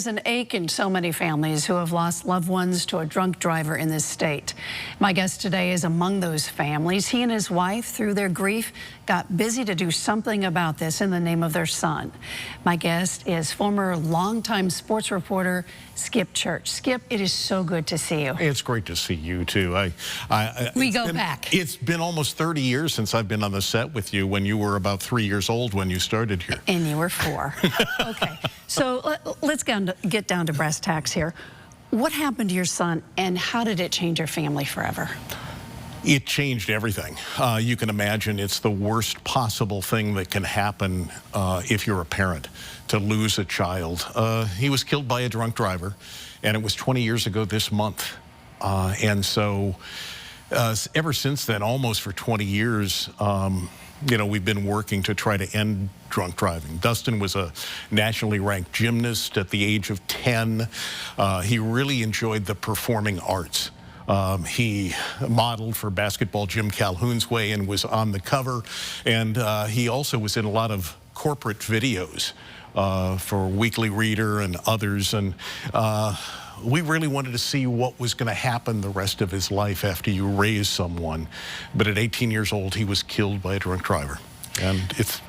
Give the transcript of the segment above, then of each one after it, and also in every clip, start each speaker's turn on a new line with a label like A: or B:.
A: There's an ache in so many families who have lost loved ones to a drunk driver in this state. My guest today is among those families. He and his wife, through their grief, got busy to do something about this in the name of their son. My guest is former longtime sports reporter Skip Church. Skip, it is so good to see you.
B: It's great to see you too.
A: We go back.
B: It's been almost 30 years since I've been on the set with you, when you were about 3 years old when you started here.
A: And you were 4. Okay, so let's get down to brass tacks here. What happened to your son, and how did it change your family forever?
B: It changed everything. You can imagine it's the worst possible thing that can happen if you're a parent, to lose a child. He was killed by a drunk driver, and it was 20 years ago this month. And so ever since then, almost for 20 years, you know, we've been working to try to end drunk driving. Dustin was a nationally ranked gymnast at the age of 10. He really enjoyed the performing arts. He modeled for basketball Jim Calhoun's Way and was on the cover. And he also was in a lot of corporate videos for Weekly Reader and others. And we really wanted to see what was going to happen the rest of his life after you raise someone. But at 18 years old, he was killed by a drunk driver. And it's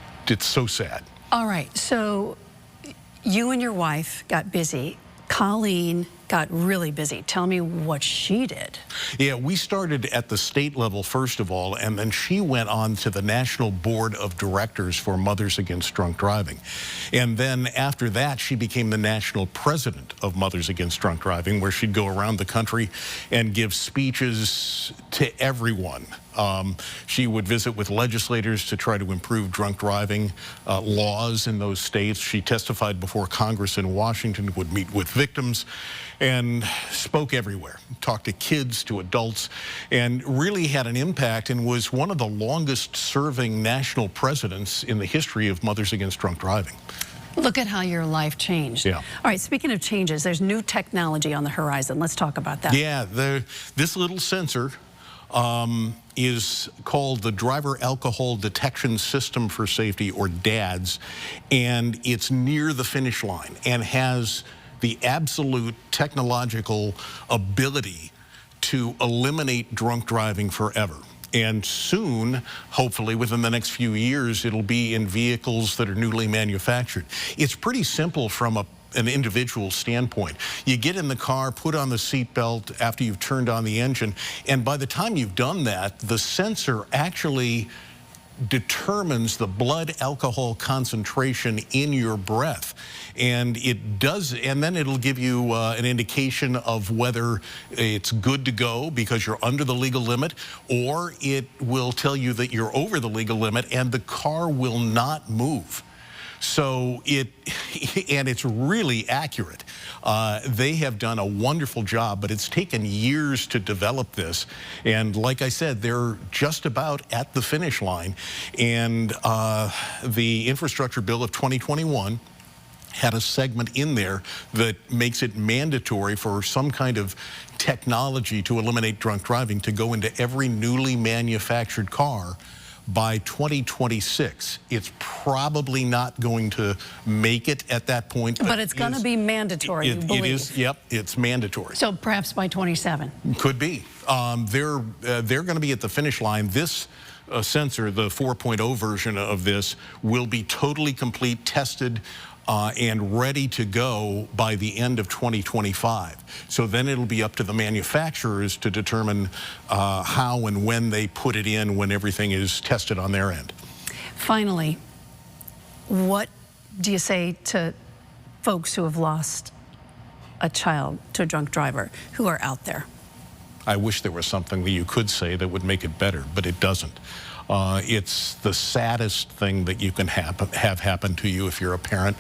B: so sad. All
A: right, so you and your wife got busy. Colleen got really busy. Tell me what she did.
B: Yeah, we started at the state level, first of all, and then she went on to the National Board of Directors for Mothers Against Drunk Driving. And then after that, she became the national president of Mothers Against Drunk Driving, where she'd go around the country and give speeches to everyone. She would visit with legislators to try to improve drunk driving laws in those states. She testified before Congress in Washington, would meet with victims, and spoke everywhere, talked to kids, to adults, and really had an impact, and was one of the longest serving national presidents in the history of Mothers Against Drunk Driving.
A: Look at how your life changed.
B: Yeah.
A: All right, speaking of changes, there's new technology on the horizon. Let's talk about that.
B: Yeah, this little sensor is called the Driver Alcohol Detection System for Safety, or DADS, and it's near the finish line and has the absolute technological ability to eliminate drunk driving forever. And soon, hopefully within the next few years, it'll be in vehicles that are newly manufactured. It's pretty simple from an individual standpoint. You get in the car, put on the seatbelt after you've turned on the engine, and by the time you've done that, the sensor actually determines the blood alcohol concentration in your breath. And it does, and then it'll give you an indication of whether it's good to go because you're under the legal limit, or it will tell you that you're over the legal limit and the car will not move. So it's really accurate. They have done a wonderful job, but it's taken years to develop this. And like I said, they're just about at the finish line. And the infrastructure bill of 2021 had a segment in there that makes it mandatory for some kind of technology to eliminate drunk driving to go into every newly manufactured car by 2026. It's probably not going to make it at that point.
A: But it's going to be mandatory, you believe?
B: It is, yep, it's mandatory.
A: So perhaps by 27.
B: Could be. They're going to be at the finish line. This sensor, the 4.0 version of this, will be totally complete, tested, and ready to go by the end of 2025. So then it'll be up to the manufacturers to determine how and when they put it in when everything is tested on their end.
A: Finally, what do you say to folks who have lost a child to a drunk driver who are out there?
B: I wish there was something that you could say that would make it better, but it doesn't. It's the saddest thing that you can have happen to you if you're a parent.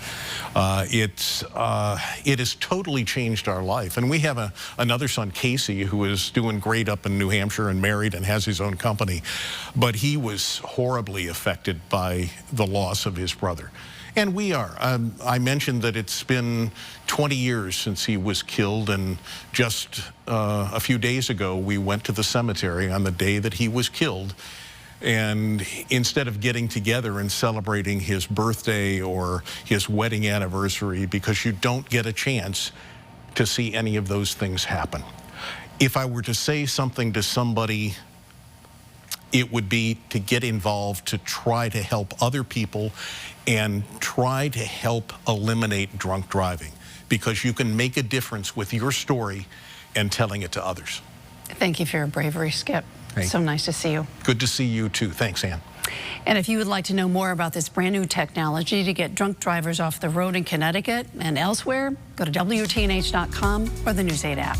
B: It has totally changed our life. And we have another son, Casey, who is doing great up in New Hampshire and married and has his own company. But he was horribly affected by the loss of his brother. And we are. I mentioned that it's been 20 years since he was killed, and just a few days ago we went to the cemetery on the day that he was killed And instead of getting together and celebrating his birthday or his wedding anniversary, because you don't get a chance to see any of those things happen. If I were to say something to somebody, it would be to get involved, to try to help other people and try to help eliminate drunk driving, because you can make a difference with your story and telling it to others.
A: Thank you for your bravery, Skip.
B: Hey.
A: So nice to see you.
B: Good to see you too. Thanks, Ann.
A: And if you would like to know more about this brand new technology to get drunk drivers off the road in Connecticut and elsewhere, go to WTNH.com or the News 8 app.